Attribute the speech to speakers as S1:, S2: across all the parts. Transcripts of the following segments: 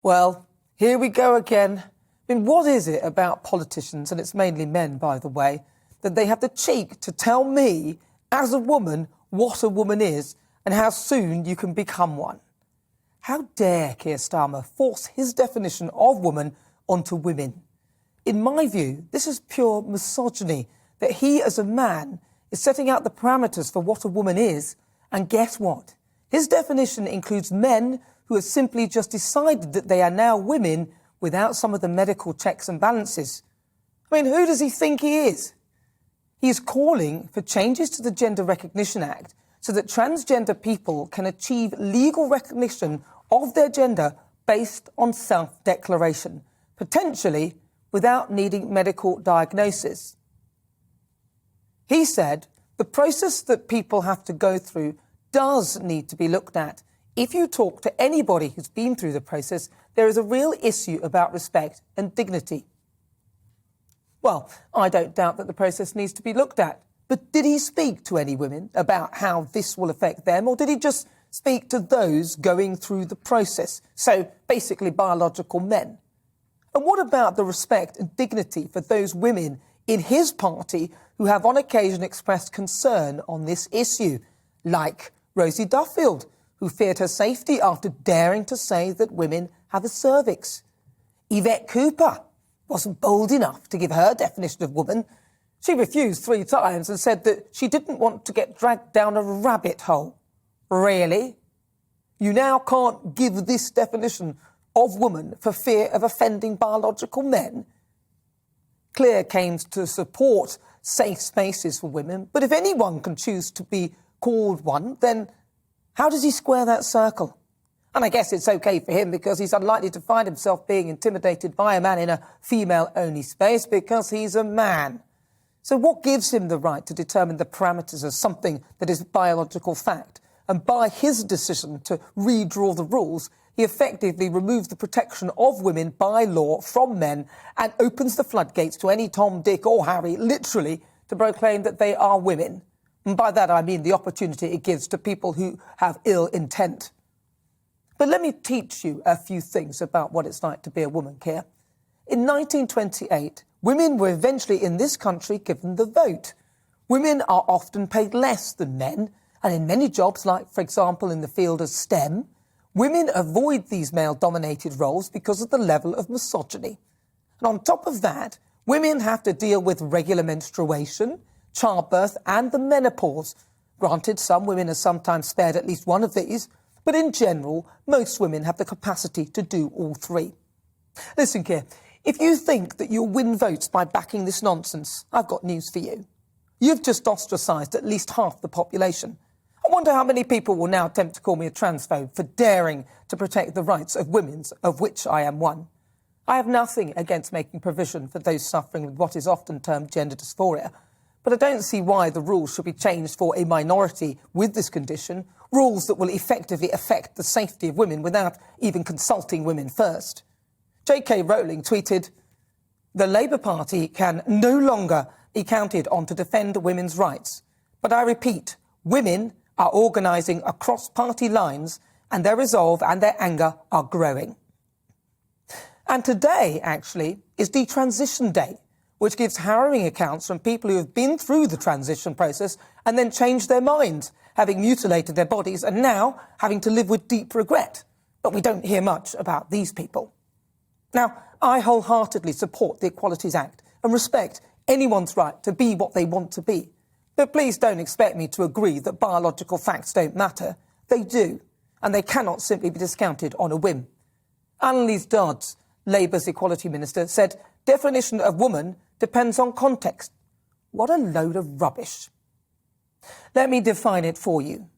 S1: Well, here we go again. I mean, what is it about politicians, and it's mainly men, by the way, that they have the cheek to tell me, as a woman, what a woman is and how soon you can become one? How dare Keir Starmer force his definition of woman onto women? In my view, this is pure misogyny, that he, as a man, is setting out the parameters for what a woman is, and guess what? His definition includes men who have simply just decided that they are now women without some of the medical checks and balances. I mean, who does he think he is? He is calling for changes to the Gender Recognition Act so that transgender people can achieve legal recognition of their gender based on self-declaration, potentially without needing medical diagnosis. He said the process that people have to go through does need to be looked at. If you talk to anybody who's been through the process, there is a real issue about respect and dignity. Well, I don't doubt that the process needs to be looked at. But did he speak to any women about how this will affect them, or did he just speak to those going through the process? So basically biological men. And what about the respect and dignity for those women in his party who have on occasion expressed concern on this issue, like Rosie Duffield, who feared her safety after daring to say that women have a cervix? Yvette Cooper wasn't bold enough to give her definition of woman. She refused 3 times and said that she didn't want to get dragged down a rabbit hole. Really? You now can't give this definition of woman for fear of offending biological men? Claire came to support safe spaces for women, but if anyone can choose to be called one, then how does he square that circle? And I guess it's okay for him because he's unlikely to find himself being intimidated by a man in a female-only space because he's a man. So what gives him the right to determine the parameters of something that is biological fact? And by his decision to redraw the rules, he effectively removes the protection of women by law from men and opens the floodgates to any Tom, Dick or Harry, literally, to proclaim that they are women. And by that I mean the opportunity it gives to people who have ill intent. But let me teach you a few things about what it's like to be a woman, Keir. In 1928, women were eventually in this country given the vote. Women are often paid less than men, and in many jobs, like, for example, in the field of STEM, women avoid these male-dominated roles because of the level of misogyny. And on top of that, women have to deal with regular menstruation, childbirth and the menopause. Granted, some women are sometimes spared at least one of these, but in general, most women have the capacity to do all 3. Listen, Keir, if you think that you'll win votes by backing this nonsense, I've got news for you. You've just ostracised at least half the population. I wonder how many people will now attempt to call me a transphobe for daring to protect the rights of women, of which I am one. I have nothing against making provision for those suffering with what is often termed gender dysphoria, but I don't see why the rules should be changed for a minority with this condition, rules that will effectively affect the safety of women without even consulting women first. J.K. Rowling tweeted, "The Labour Party can no longer be counted on to defend women's rights. But I repeat, women are organising across party lines and their resolve and their anger are growing." And today, actually, is Detransition Day, which gives harrowing accounts from people who have been through the transition process and then changed their minds, having mutilated their bodies and now having to live with deep regret. But we don't hear much about these people. Now, I wholeheartedly support the Equalities Act and respect anyone's right to be what they want to be. But please don't expect me to agree that biological facts don't matter. They do, and they cannot simply be discounted on a whim. Annalise Dodds, Labour's Equality Minister, said definition of woman depends on context. What a load of rubbish. Let me define it for you.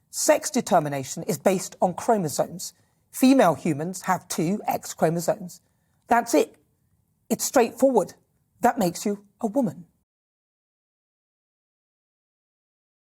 S1: Sex determination is based on chromosomes. Female humans have 2 X chromosomes. That's it. It's straightforward. That makes you a woman.